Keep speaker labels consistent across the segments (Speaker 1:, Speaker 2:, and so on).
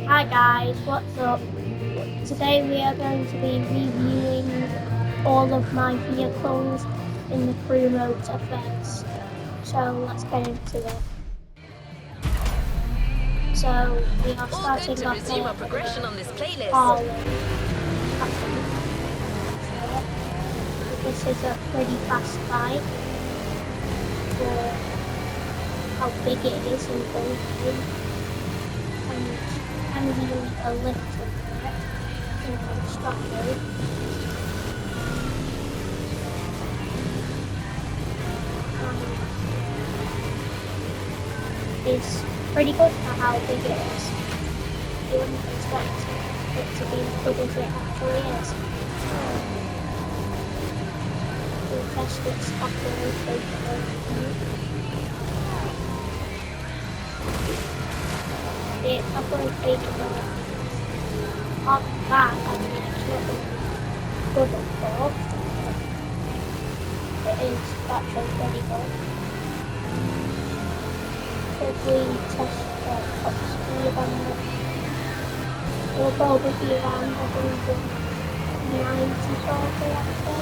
Speaker 1: Hi guys, what's up? Today we are going to be reviewing all of my vehicles in the Crew Motorfest. So let's get into it. So we are starting off
Speaker 2: resume our
Speaker 1: with
Speaker 2: progression on this playlist.
Speaker 1: Harley. This is a pretty fast bike for how big it is and bulky, and can use a lift with it in Stratford. Is pretty good for how big it is. You wouldn't expect it to be as big as it actually is. We'll test its off-road capability. The off-road capability on that, I mean, it's not good at all. It is actually pretty good. If we test the top speed on it, it'll probably be around 190 probably, I'd say.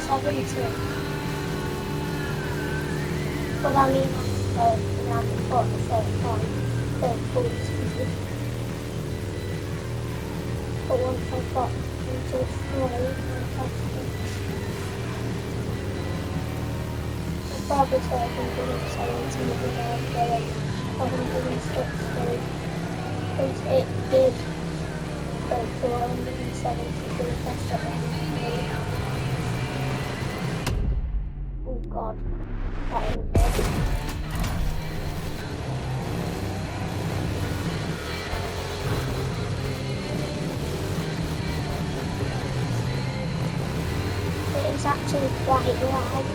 Speaker 1: I'm going to be 70. But I mean, around the foot at the same time, the full speed. But once I've got into its flow and tested, I'll probably say 170 going 160, because it did go to 170 for the test at the. Oh god, that ain't good. It's actually quite loud.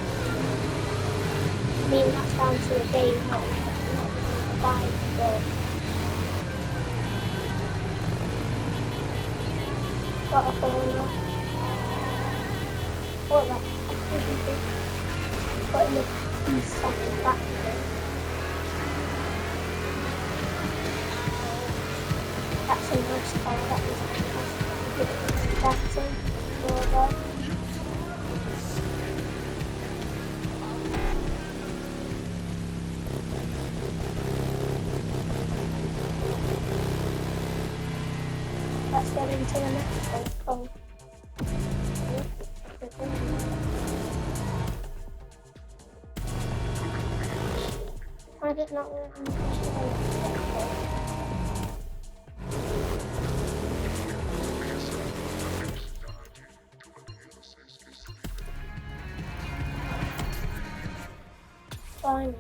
Speaker 1: I mean, that's down to a game, not a bike, but got a corner. What that? Putting the piece off the back of it. That's a nice car, that is fantastic. That's a logo. Let's get into the next one. Oh. I did not want to finally.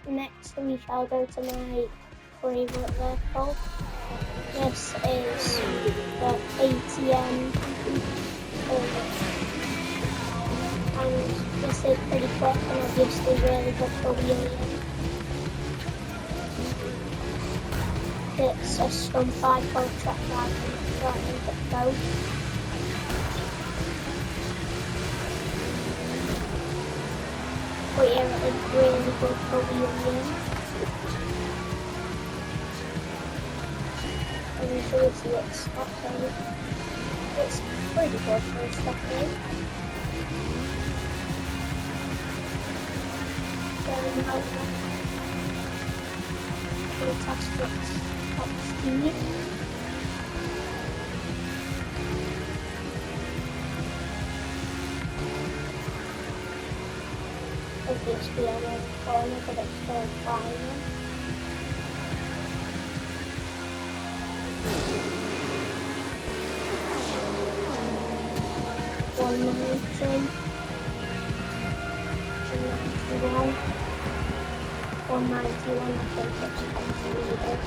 Speaker 1: Next we shall go to my favourite vehicle. This is the ATM, and this is pretty quick and obviously really good for wheeling. It's a Scrum 5 track driving but go. But yeah, it's really good for wheeling. And you should see it's stopping. It's pretty good for stopping. So now we'll test its top speed. Obviously I'm on the corner, but it's still flying. One 191, I think it's completed.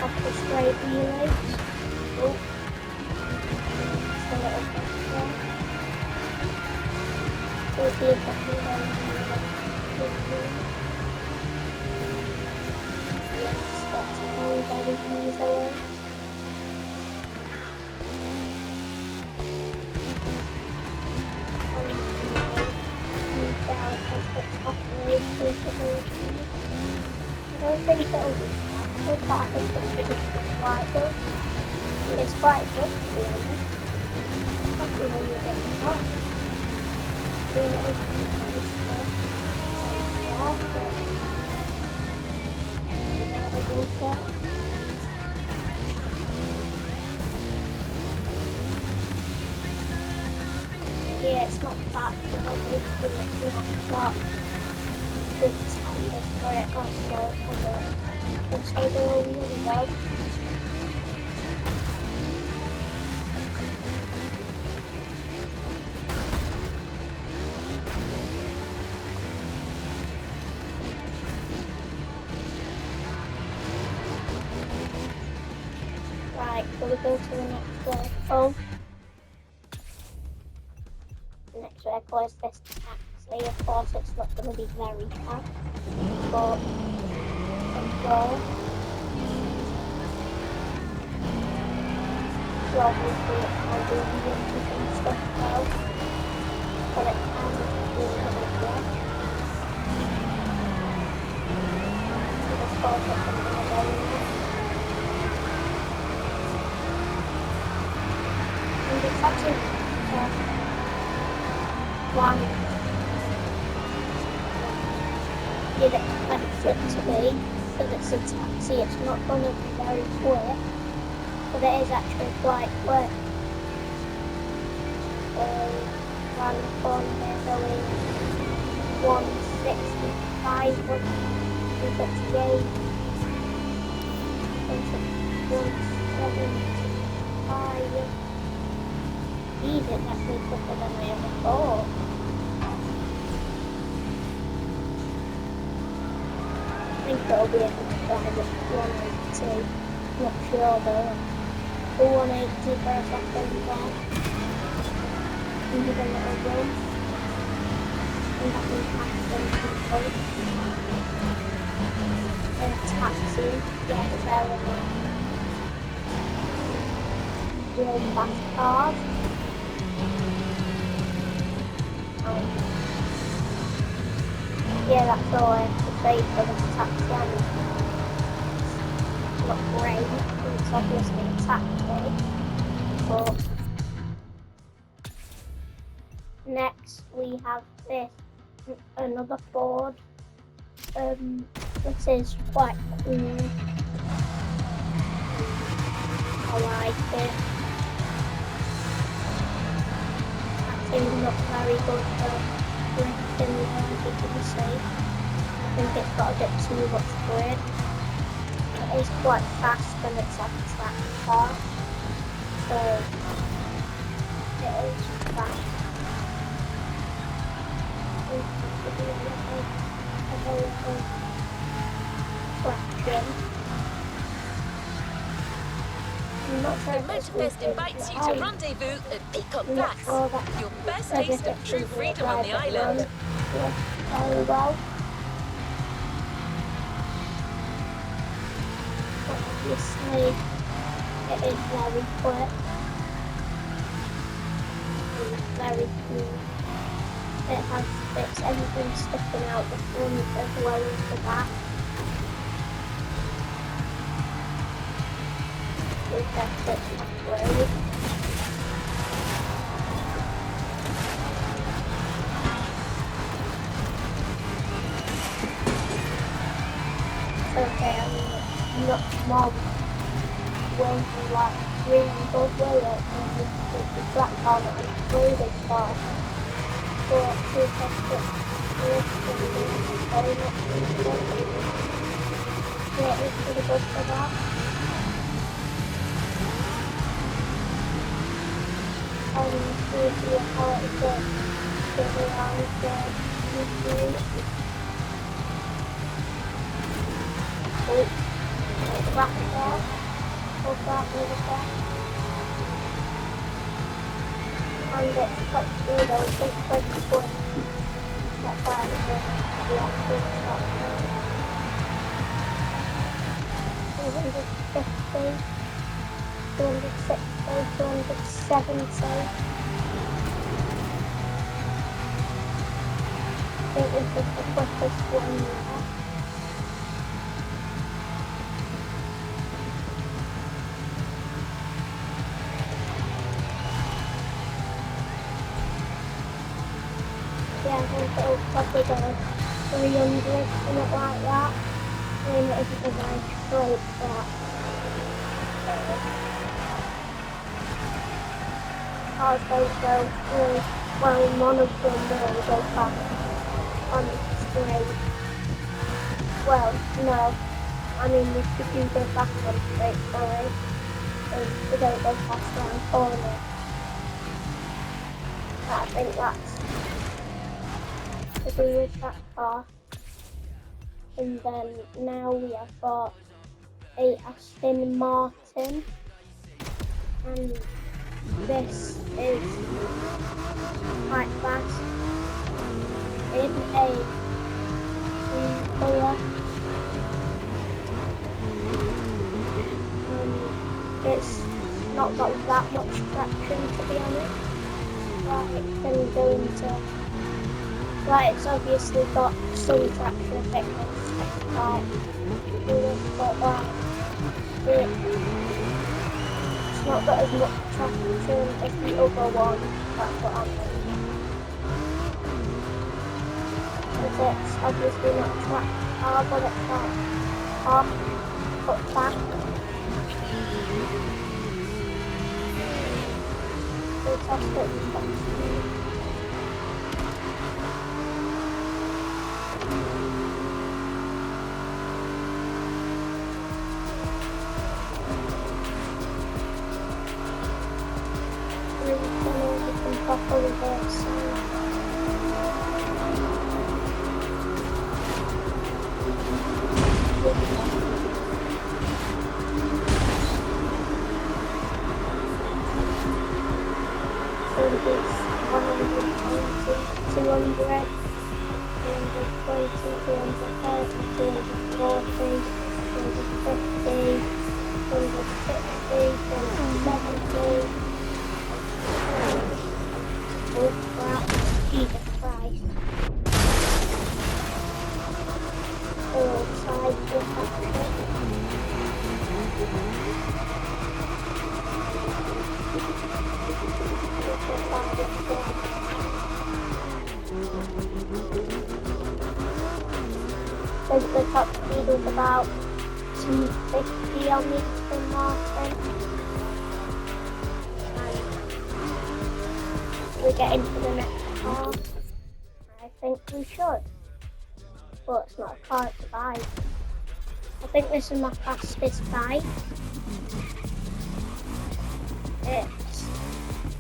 Speaker 1: Off the straight relays. Oh, just a little bit there. We'll see if I can go. very easily. I don't think it'll be fast, but I think it's pretty quite good. It's quite good to be honest. Especially when you're getting hot. Doing it with yeah, it's not bad, but obviously it's not good standard for it also for the stable really well. Right, so we go to the next vehicle. The next vehicle is this taxi. Of course, it's not going to be very fast, but control. So obviously, it can do interesting stuff though, but it can do a bit more. So of course, it's going to be very nice. And it's actually one you'd expect it to be, because it's a taxi. It's not going to be very quick, but it is actually quite quick. So around the corner they're going 165, 168, 175. These are actually quicker than I ever thought. I think it'll be able to drive at 180. Not sure though. 180 for a second there. And give a little run. And that will pass them people. And a taxi. Yeah, very nice. Real fast cars. Yeah, that's all I have to say for this taxi. It's not great, it's obviously a taxi, but next we have this, another Ford. This is quite cool. I like it. It's not very good for lifting the energy to be safe. I think it's got a bit too much grip. It is quite fast and it's like a track car, so it is fast. It's a little traction.
Speaker 2: The Motorfest invites you to rendezvous at Peacock Flats, your best taste of true freedom on the island.
Speaker 1: Very well. But obviously, it is very quick. And very cool. It has bits, everything sticking out the front as well as the back. That's it, really. Okay, I'm not more when you like really good with it, and it's the black car that I'm really far. But to test it, very much yeah, it's pretty good for that. And see how it goes around the YouTube. Oh, back there. Go back over there. And it's quite good, I think quite good. That part of the actual shot. 260, 270. I think this is the quickest one there. Yeah, I think it'll probably go 300, something like that. I mean, it isn't a very straight track. Cars don't go through, well, none of them really go fast on the straight. Well, no, I mean, if you do go fast on the straight, sorry, they don't go fast around corners. But I think that's to do with that car. And then now we have got a Aston Martin, and this is quite fast in a green colour. It's not got that much traction, to be honest. But it can go into, like, it's obviously got some traction thickness, like, but like, it's not got as much traction as the other one. That's what I'm thinking. Because it's obviously not a track car, but it's like half put back. So test it and test. Proper reverse. So it's 120, 200, 220, 230, 240, 250, 260, 270. Oh crap, Jesus Christ. Oh, side action. I think the top speed was about 250 on the Aston Martin. We get into the next car. I think we should, but it's not a car, it's a bike. I think this is my fastest bike. It's,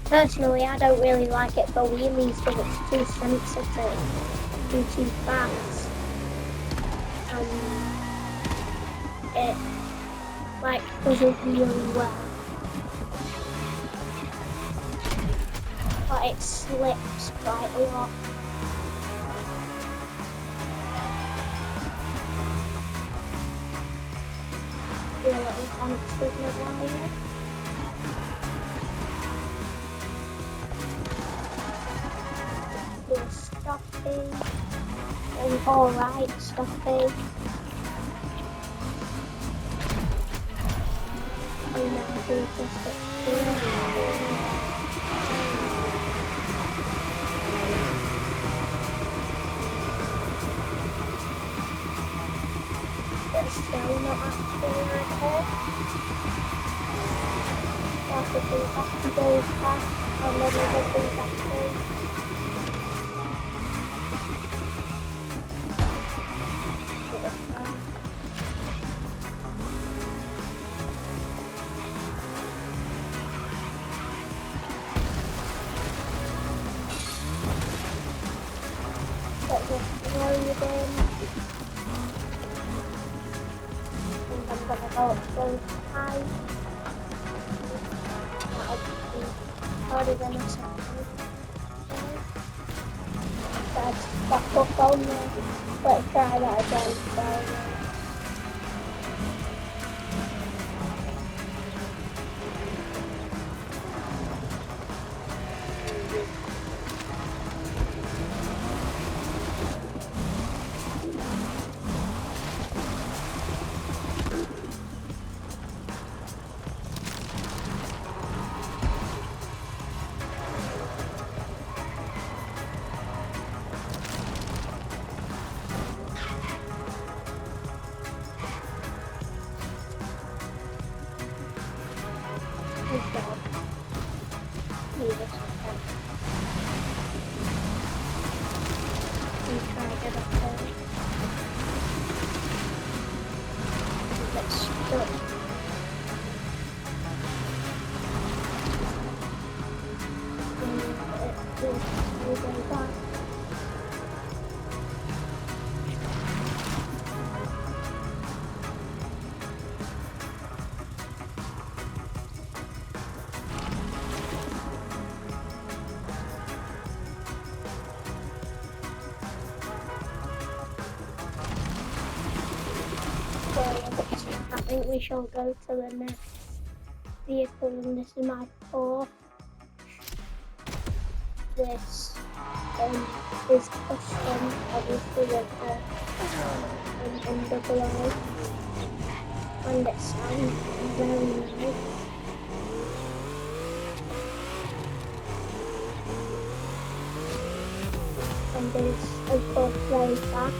Speaker 1: personally, I don't really like it for wheelies because it's too sensitive and too fast. It like doesn't really well. But it slips quite a lot. Do a little dance with my wire. Do a stopping. And alright, stopping. And now do just a still not accurate. That's the thing, have to go fast and then we'll go back to. Get this loading. I'm gonna go up so high. That'll be harder than a second. That's back up on there. Let's try that again. Good job. You just you try to get up there. Get stuck. And it goes back. I think we shall go to the next vehicle, and this is my fourth. This is custom, obviously with an underglow, and it sounds very nice. And it's of course very fast.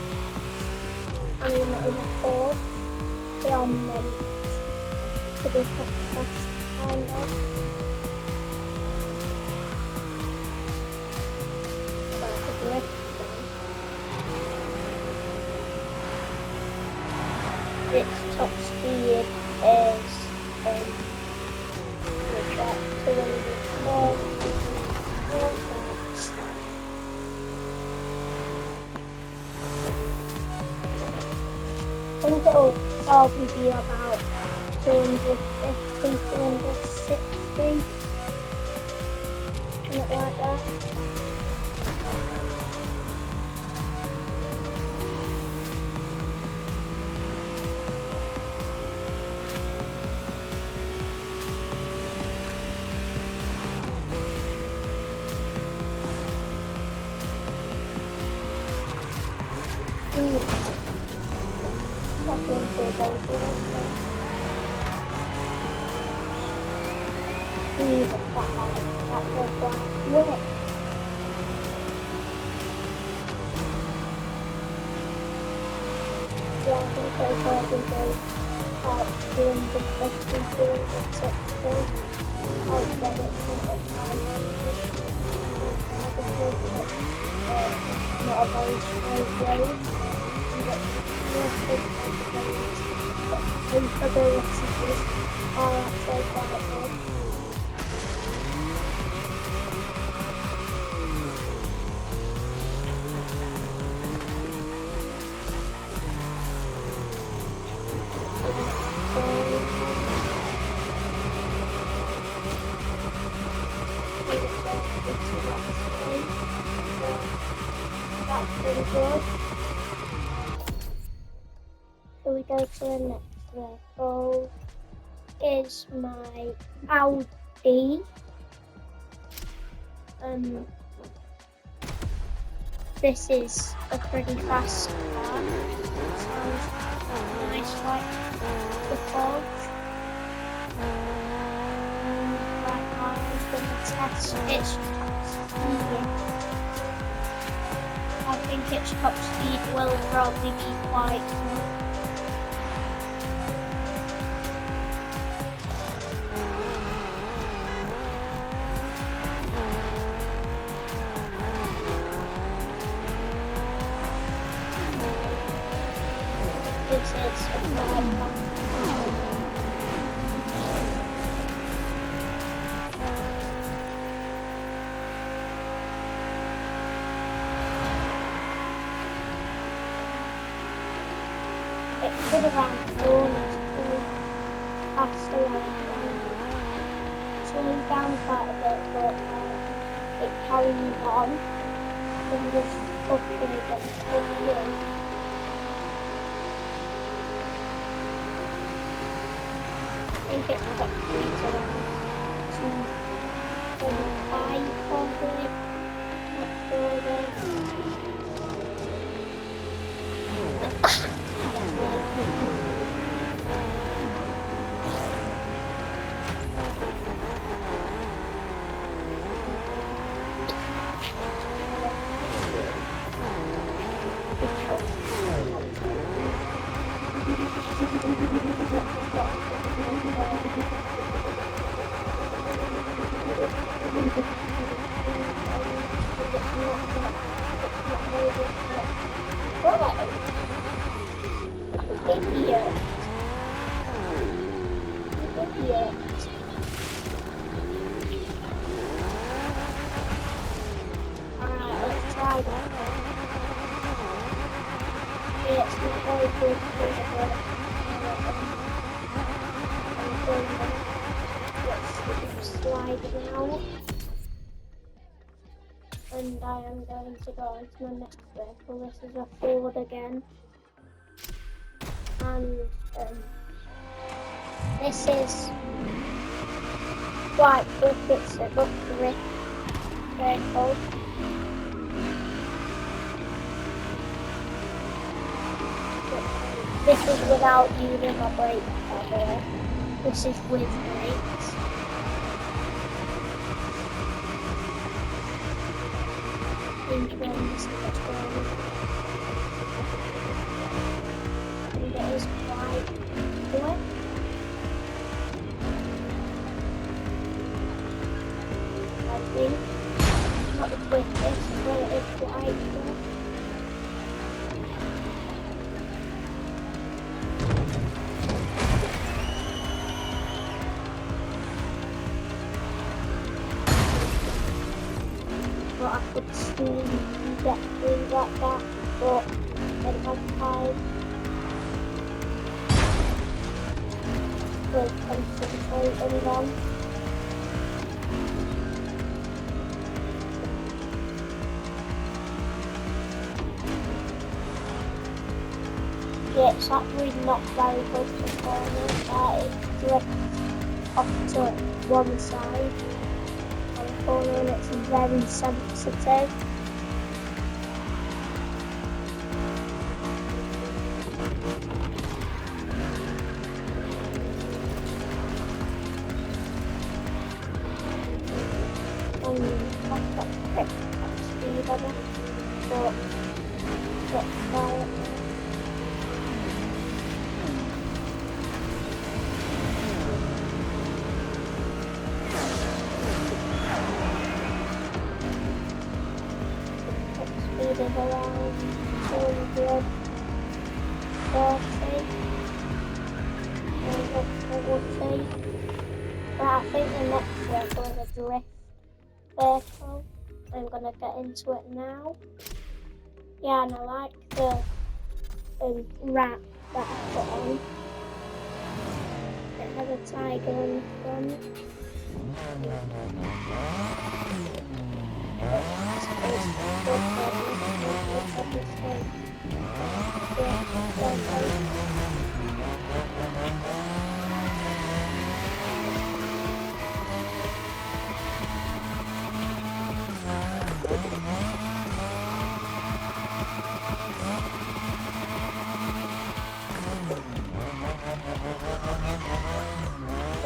Speaker 1: I mean, in a Ford, they are meant to be fast, kind of. But the drift thing, its top speed is which actually I think it'll probably be about 250, 260, something like that. Not a very straight road. Instabilities are actually quite good. That's pretty good. So we go to the next level. Is my Audi. This is a pretty fast car. Sounds nice like the Porsche. Right now I'm going to test its top speed. I think its top speed will probably be quite good. This is a bad It's good around the corners too, faster slowing down quite a bit, but it carries on in this uphill again. I think it's got speeds around 2.5 probably, not sure though. sliding out. And I am going to go into my next vehicle. This is a Ford again. And this is quite quick. It's a luxury vehicle. This is without using my brake pedal. This is with brakes. This is what's going on. And it is quite quick. I think. Not the quickest, but it is quite quick. But I could soon get through like that, but I didn't have time to concentrate on them. Yeah, it's actually not very good performance. It drifts off to one side. And it's very sensitive. And I've got quick speed on it, but it's quiet. Speed is around 230, but I think the next vehicle is a drift vehicle. I'm gonna get into it now. Yeah, and I like the wrap that I put on. It has a tiger on the front.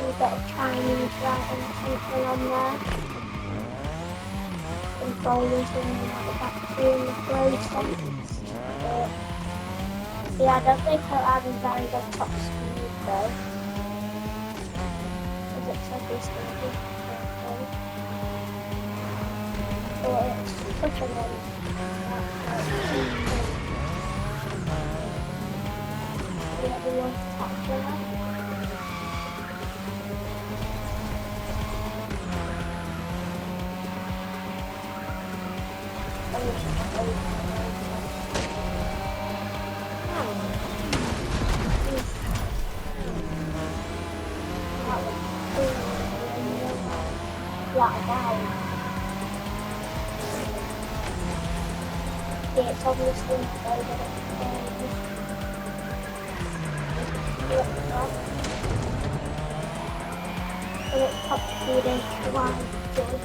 Speaker 1: We've got a Chinese writing something on there. Controllers in the battery and the process. Yeah, I don't think I'll have a very good top speed though. Because it said this thing is careful. But it's such a long yeah, we want to tap there. Yeah, it's obviously over so it's top speed is one good.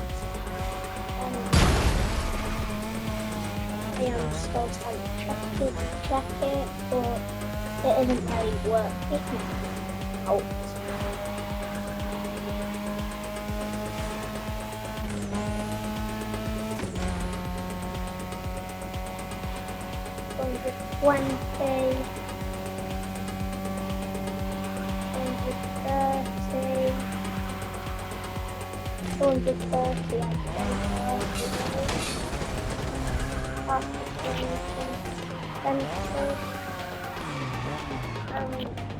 Speaker 1: I am still trying to check it, but it isn't really working out. $120, $230,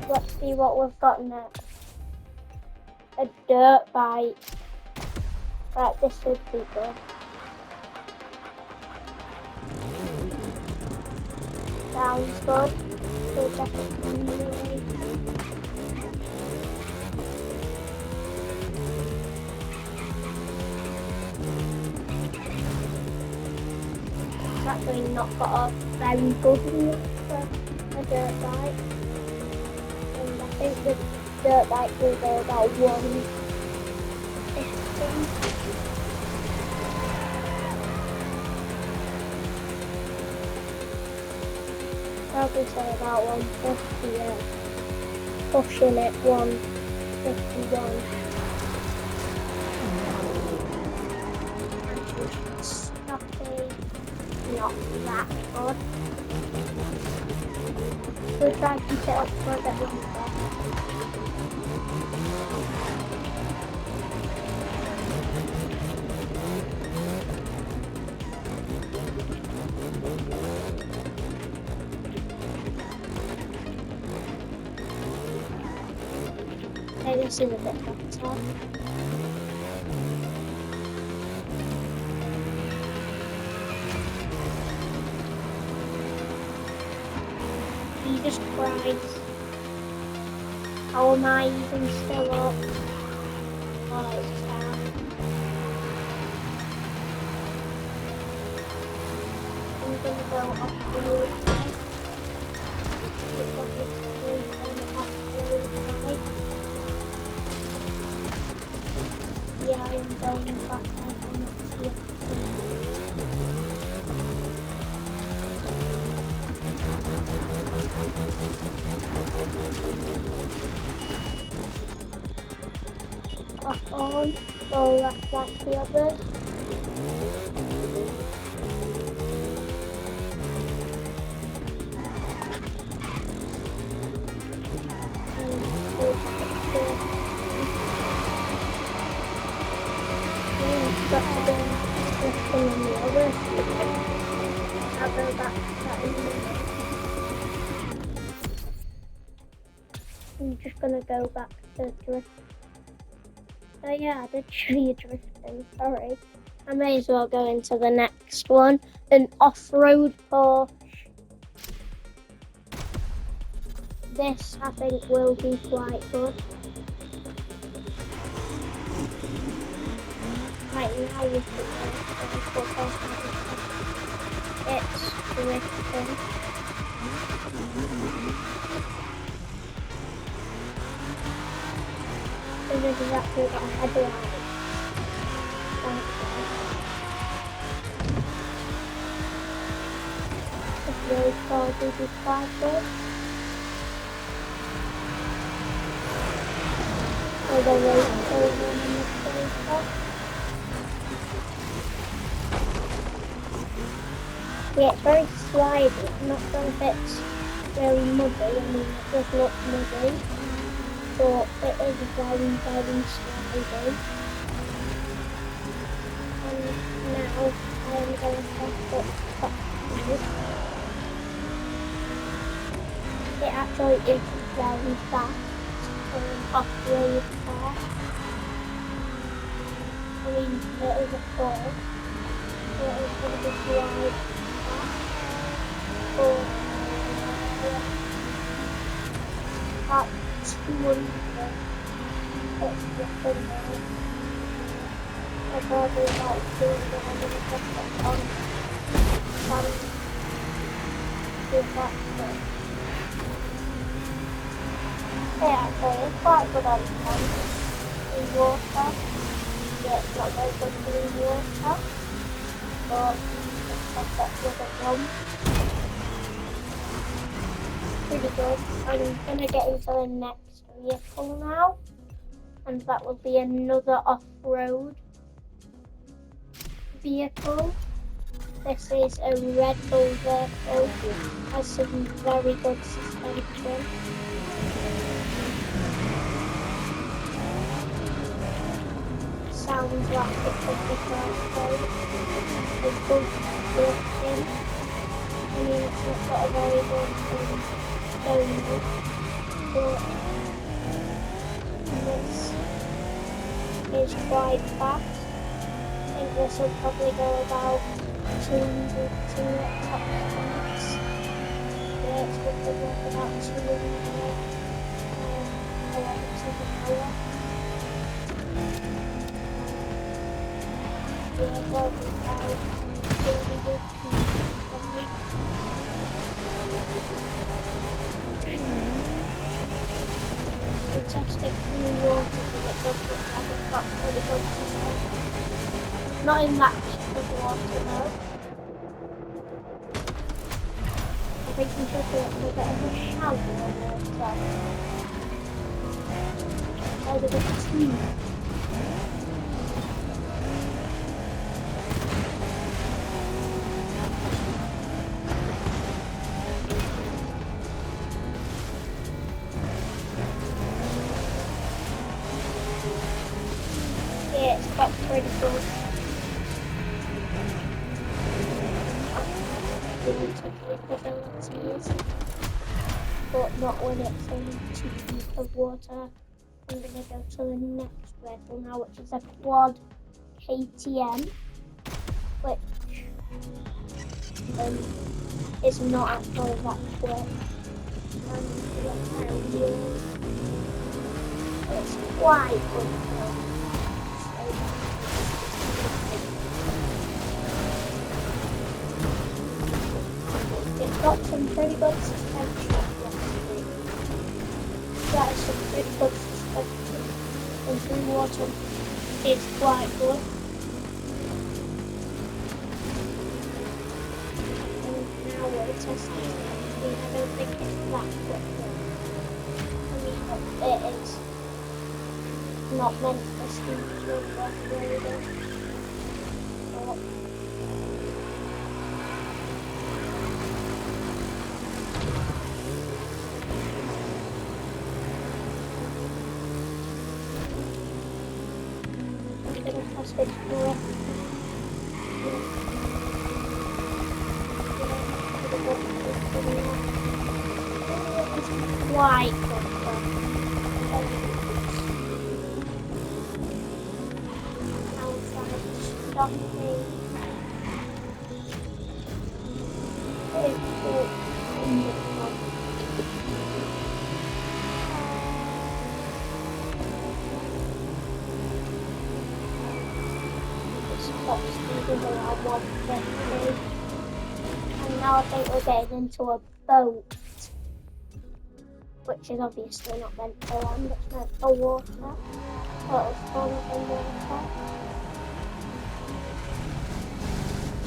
Speaker 1: let's see what we've got next. A dirt bike. Right, this should be good. Sounds good. So definitely actually not got a very good wheel for a dirt bike. And I think the dirt bike will go about 150. Probably say about 150, yeah. Pushing it 151. Stopping, not that good. We'll try to keep it up for a bit longer. Okay, this is a bit better. Jesus Christ. How am I even still up? Oh, it's down. I'm gonna go off the road. Yeah, I am going back. I cannot see it. Back on, go left like the others. Got to go drifting on the other. I'll go back to that in a minute. I'm just gonna go back to drift. Oh yeah, I did show you drifting, sorry. I may as well go into the next one. An off-road Porsche. This, I think, will be quite good. Right now, we can it's drifting. And this is actually got a headlight. This road probably be quite good. Or the road over in the paper. Yeah, it's very slidey. I'm not sure if it's very muddy. I mean, it does look muddy, but it is very, very slidey. And now I am going to test it properly. It actually is very fast for an off-road car. I mean, it is a Ford, so it is going to be slidey. At 200, it's different now. I'd rather about 200, I'm going to put it on and do that stuff. Yeah, actually, it's quite good on in water. Yeah, it's not very good for in water, but it's perfect with it run. Pretty good. I'm gonna get into the next vehicle now, and that will be another off-road vehicle. This is a Red Bull vehicle. Has some very good suspension. Sounds like it could be perfect. It's good drifting. I mean, it's not got a very good bonus, but this is quite fast. I think this will probably go about 200 to top speeds. Yeah, it's going to go about 200 kilometers an hour. Yeah, probably about 200 to Fantastic new water because it does look like it's got really good suspension. Not in that deep of water though. I think we should do it in a bit of a shallower water. Kind of a tea. Yeah, it's got pretty good. Capabilities, but not when it's in too deep of water. I'm going to go to the next vehicle now, which is a quad KTM, which is not actually that quick. It's quite good though. It's got some pretty good suspension. That is some pretty good suspension. And through water, it's quite good. And now we're testing it. I don't think it's that quick. I mean, it is not meant for speed to work really good. But it's correct. It's quite good. Outside stopping. It's good. And now I think we're getting into a boat, which is obviously not meant for land, it's meant for water. So it's fun in water.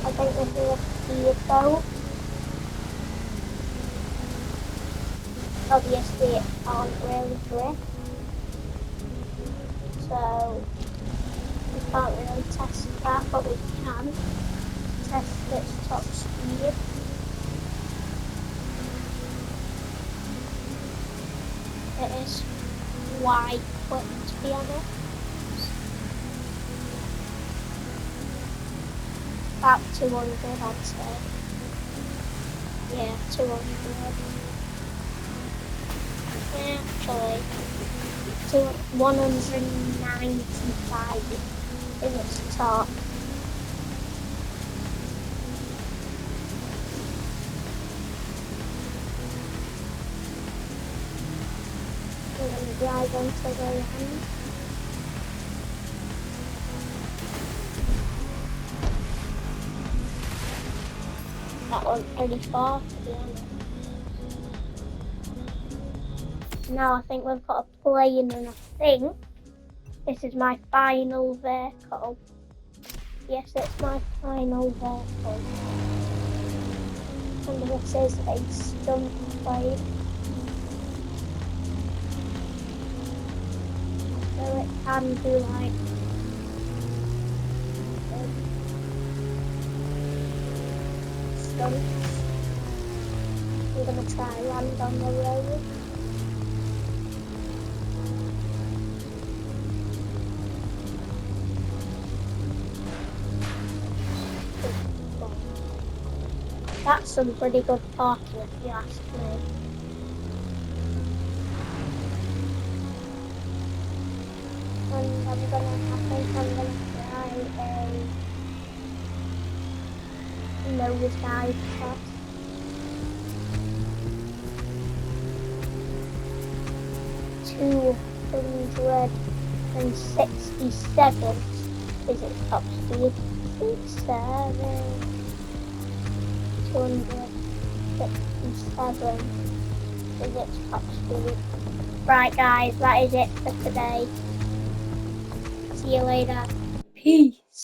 Speaker 1: I think this is a speedboat. Obviously it can't really drift, so we can't really test that, but we can test its top speed. It is quite quick, to be honest. About 200, I'd say. Yeah, 200. Actually, to 195 in its top. We're going to drive onto the land. That went pretty far, to be honest. Now I think we've got a plane, and I think this is my final vehicle. Yes, it's my final vehicle. And this is a stunt plane. So it can do like stunts. I'm going to try land on the road. That's some pretty good parking if you ask me. And I think I'm gonna try a nosedive test. 267 is its top speed. 7, 2, 267 is its top speed. Right guys, that is it for today. See you later. Peace.